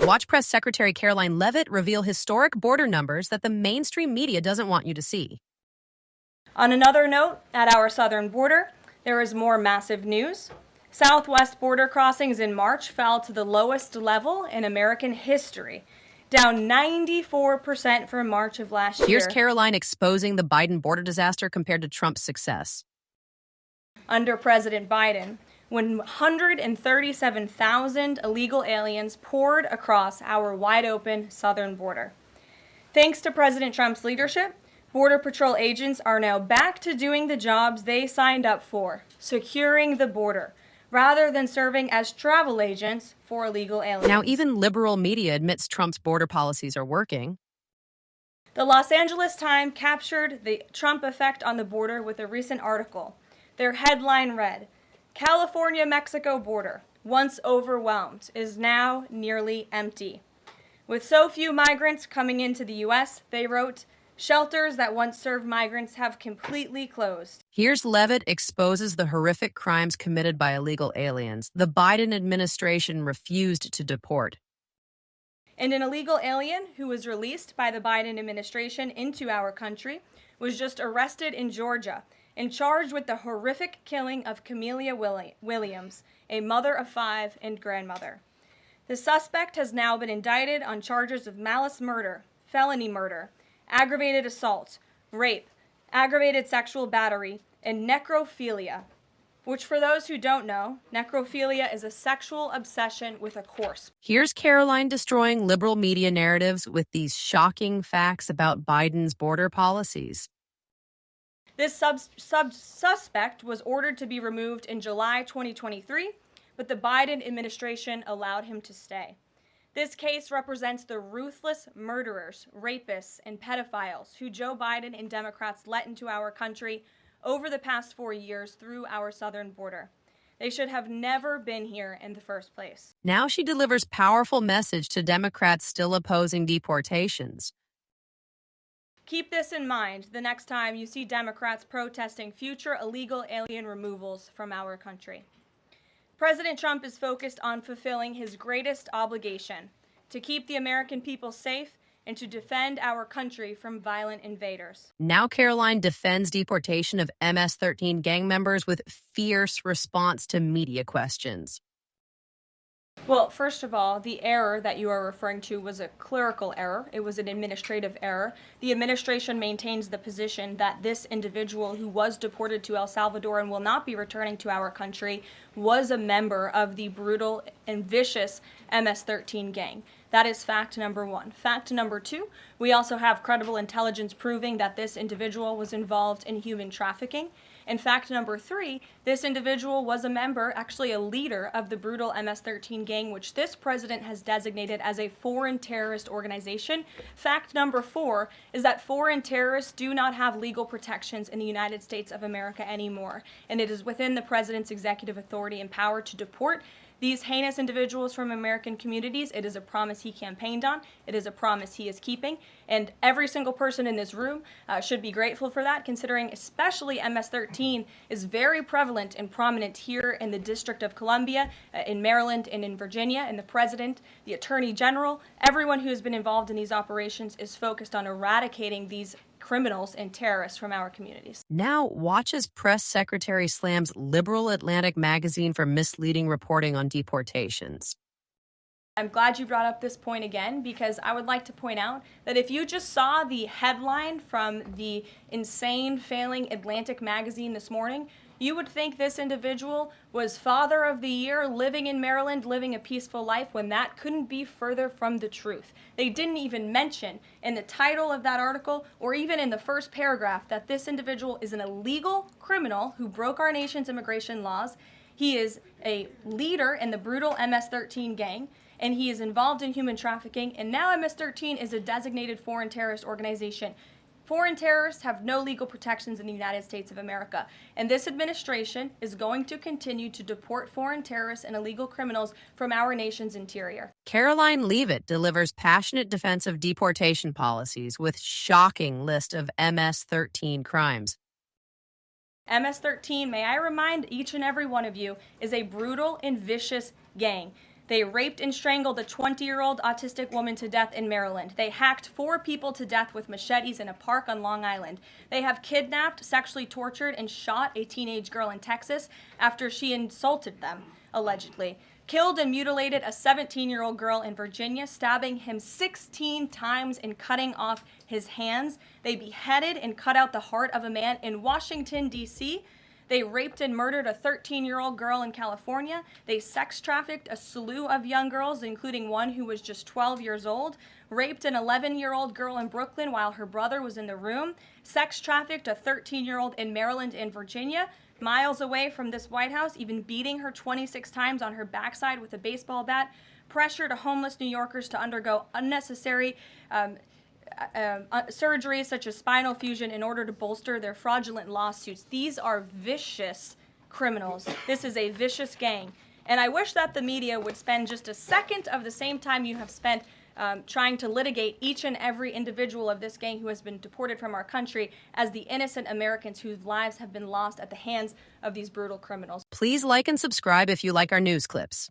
Watch Press Secretary Karoline Leavitt reveal historic border numbers that the mainstream media doesn't want you to see. On another note, at our southern border, there is more massive news. Southwest border crossings in March fell to the lowest level in American history, down 94% from March of last year. Here's Karoline exposing the Biden border disaster compared to Trump's success. Under President Biden, when 137,000 illegal aliens poured across our wide-open southern border. Thanks to President Trump's leadership, Border Patrol agents are now back to doing the jobs they signed up for, securing the border, rather than serving as travel agents for illegal aliens. Now, even liberal media admits Trump's border policies are working. The Los Angeles Times captured the Trump effect on the border with a recent article. Their headline read, "California-Mexico border, once overwhelmed, is now nearly empty." With so few migrants coming into the U.S., they wrote, "Shelters that once served migrants have completely closed." Here's Leavitt exposes the horrific crimes committed by illegal aliens the Biden administration refused to deport. And an illegal alien who was released by the Biden administration into our country was just arrested in Georgia and charged with the horrific killing of Camelia Williams, a mother of 5 and grandmother. The suspect has now been indicted on charges of malice murder, felony murder, aggravated assault, rape, aggravated sexual battery, and necrophilia, which, for those who don't know, necrophilia is a sexual obsession with a corpse. Here's Karoline destroying liberal media narratives with these shocking facts about Biden's border policies. This suspect was ordered to be removed in July 2023, but the Biden administration allowed him to stay. This case represents the ruthless murderers, rapists, and pedophiles who Joe Biden and Democrats let into our country over the past 4 years through our southern border. They should have never been here in the first place. Now she delivers powerful message to Democrats still opposing deportations. Keep this in mind the next time you see Democrats protesting future illegal alien removals from our country. President Trump is focused on fulfilling his greatest obligation, to keep the American people safe and to defend our country from violent invaders. Now Karoline defends deportation of MS-13 gang members with fierce response to media questions. Well, first of all, the error that you are referring to was a clerical error. It was an administrative error. The administration maintains the position that this individual who was deported to El Salvador and will not be returning to our country was a member of the brutal and vicious MS-13 gang. That is fact number one. Fact number two, we also have credible intelligence proving that this individual was involved in human trafficking. And fact number three, this individual was a member, actually a leader of the brutal MS-13 gang, which this president has designated as a foreign terrorist organization. Fact number four is that foreign terrorists do not have legal protections in the United States of America anymore. And it is within the president's executive authority and power to deport these heinous individuals from American communities. It is a promise he campaigned on. It is a promise he is keeping. And every single person in this room should be grateful for that, considering especially MS-13 is very prevalent and prominent here in the District of Columbia, in Maryland, and in Virginia. And the president, the attorney general, everyone who has been involved in these operations is focused on eradicating these criminals and terrorists from our communities. Now, watch as Press Secretary slams liberal Atlantic magazine for misleading reporting on deportations. I'm glad you brought up this point again, because I would like to point out that if you just saw the headline from the insane, failing Atlantic magazine this morning, you would think this individual was Father of the Year, living in Maryland, living a peaceful life, when that couldn't be further from the truth. They didn't even mention in the title of that article, or even in the first paragraph, that this individual is an illegal criminal who broke our nation's immigration laws. He is a leader in the brutal MS-13 gang, and he is involved in human trafficking, and now MS-13 is a designated foreign terrorist organization. Foreign terrorists have no legal protections in the United States of America, and this administration is going to continue to deport foreign terrorists and illegal criminals from our nation's interior. Karoline Leavitt delivers passionate defense of deportation policies with shocking list of MS-13 crimes. MS-13, may I remind each and every one of you, is a brutal and vicious gang They raped and strangled a 20-year-old autistic woman to death in Maryland. They hacked 4 people to death with machetes in a park on Long Island. They have kidnapped, sexually tortured, and shot a teenage girl in Texas after she insulted them, allegedly. Killed and mutilated a 17-year-old girl in Virginia, stabbing him 16 times and cutting off his hands. They beheaded and cut out the heart of a man in Washington, D.C. They raped and murdered a 13-year-old girl in California. They sex trafficked a slew of young girls, including one who was just 12 years old. Raped an 11-year-old girl in Brooklyn while her brother was in the room. Sex trafficked a 13-year-old in Maryland and Virginia. Miles away from this White House, even beating her 26 times on her backside with a baseball bat. Pressured homeless New Yorkers to undergo unnecessary surgeries such as spinal fusion in order to bolster their fraudulent lawsuits. These are vicious criminals. This is a vicious gang. And I wish that the media would spend just a second of the same time you have spent trying to litigate each and every individual of this gang who has been deported from our country as the innocent Americans whose lives have been lost at the hands of these brutal criminals. Please like and subscribe if you like our news clips.